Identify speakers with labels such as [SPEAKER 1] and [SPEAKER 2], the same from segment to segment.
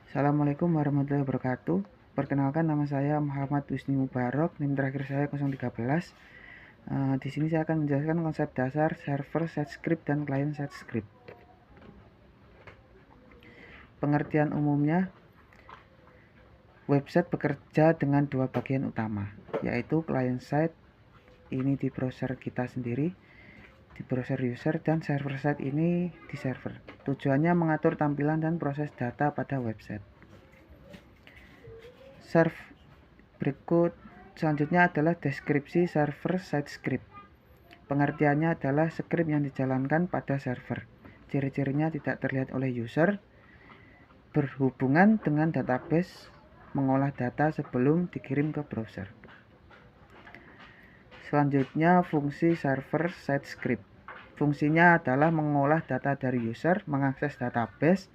[SPEAKER 1] Assalamualaikum warahmatullahi wabarakatuh. Perkenalkan, nama saya Muhammad Wisnu Mubarok, NIM terakhir saya 013. Di sini saya akan menjelaskan konsep dasar server side script dan client side script. Pengertian umumnya, website bekerja dengan dua bagian utama, yaitu client side ini di browser kita sendiri, di browser user, dan server side ini di server. Tujuannya mengatur tampilan dan proses data pada website. Berikut selanjutnya adalah deskripsi server side script. Pengertiannya adalah script yang dijalankan pada server. Ciri-cirinya tidak terlihat oleh user, berhubungan dengan database, mengolah data sebelum dikirim ke browser. Selanjutnya, fungsi server side script. Fungsinya adalah mengolah data dari user, mengakses database,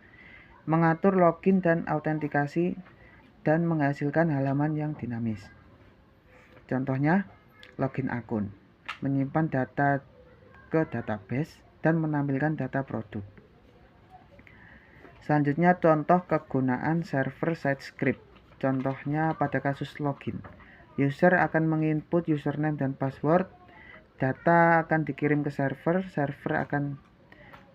[SPEAKER 1] mengatur login dan autentikasi, dan menghasilkan halaman yang dinamis. Contohnya, login akun, menyimpan data ke database, dan menampilkan data produk. Selanjutnya, contoh kegunaan server side script. Contohnya pada kasus login, user akan menginput username dan password, data akan dikirim ke server, server akan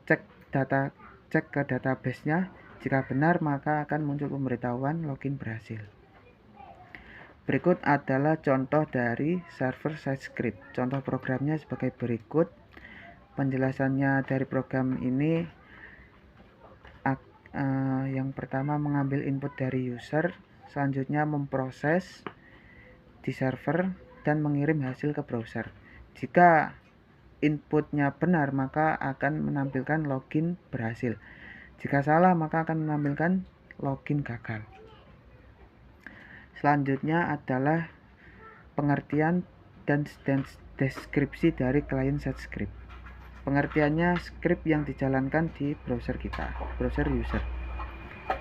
[SPEAKER 1] cek ke database-nya. Jika benar, maka akan muncul pemberitahuan login berhasil. Berikut adalah contoh dari server side script. Contoh programnya sebagai berikut. Penjelasannya dari program ini, yang pertama mengambil input dari user, selanjutnya memproses di server dan mengirim hasil ke browser. Jika inputnya benar, maka akan menampilkan login berhasil. Jika salah, maka akan menampilkan login gagal. Selanjutnya adalah pengertian dan deskripsi dari client side script. Pengertiannya, script yang dijalankan di browser kita, browser user.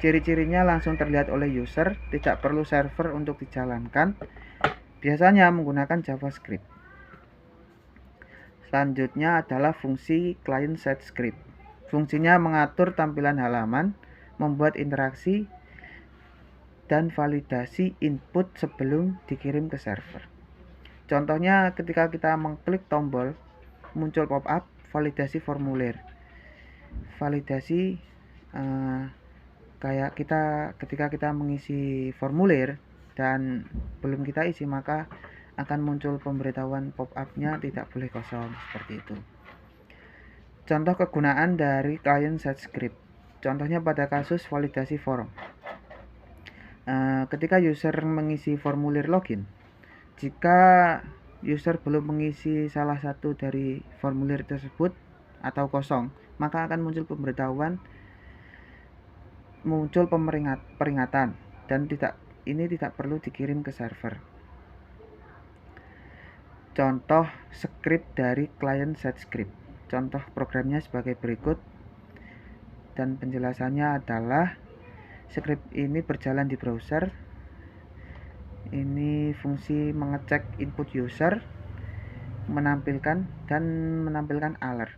[SPEAKER 1] Ciri-cirinya langsung terlihat oleh user, tidak perlu server untuk dijalankan. Biasanya menggunakan JavaScript. Selanjutnya adalah fungsi client side script. Fungsinya mengatur tampilan halaman, membuat interaksi, dan validasi input sebelum dikirim ke server. Contohnya ketika kita mengklik tombol, muncul pop-up validasi formulir. Validasi kayak ketika kita mengisi formulir dan belum kita isi, maka akan muncul pemberitahuan pop-up-nya tidak boleh kosong, seperti itu. Contoh kegunaan dari client side script. Contohnya pada kasus validasi form. Ketika user mengisi formulir login, jika user belum mengisi salah satu dari formulir tersebut atau kosong, maka akan muncul peringatan dan ini tidak perlu dikirim ke server. Contoh script dari client side script. Contoh programnya sebagai berikut, dan penjelasannya adalah script ini berjalan di browser. Ini fungsi mengecek input user, menampilkan alert.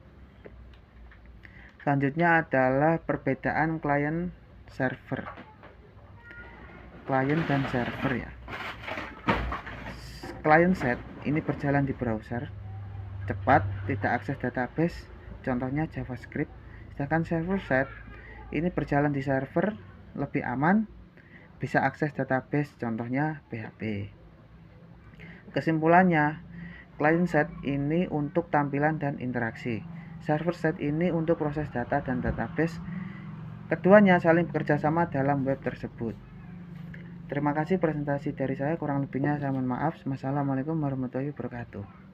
[SPEAKER 1] Selanjutnya adalah perbedaan client dan server ya. Client side ini berjalan di browser, cepat, tidak akses database, contohnya JavaScript. Sedangkan server side ini berjalan di server, lebih aman, bisa akses database, contohnya PHP. Kesimpulannya, client side ini untuk tampilan dan interaksi, server side ini untuk proses data dan database. Keduanya saling bekerja sama dalam web tersebut. Terima kasih presentasi dari saya, kurang lebihnya saya mohon maaf. Wassalamualaikum warahmatullahi wabarakatuh.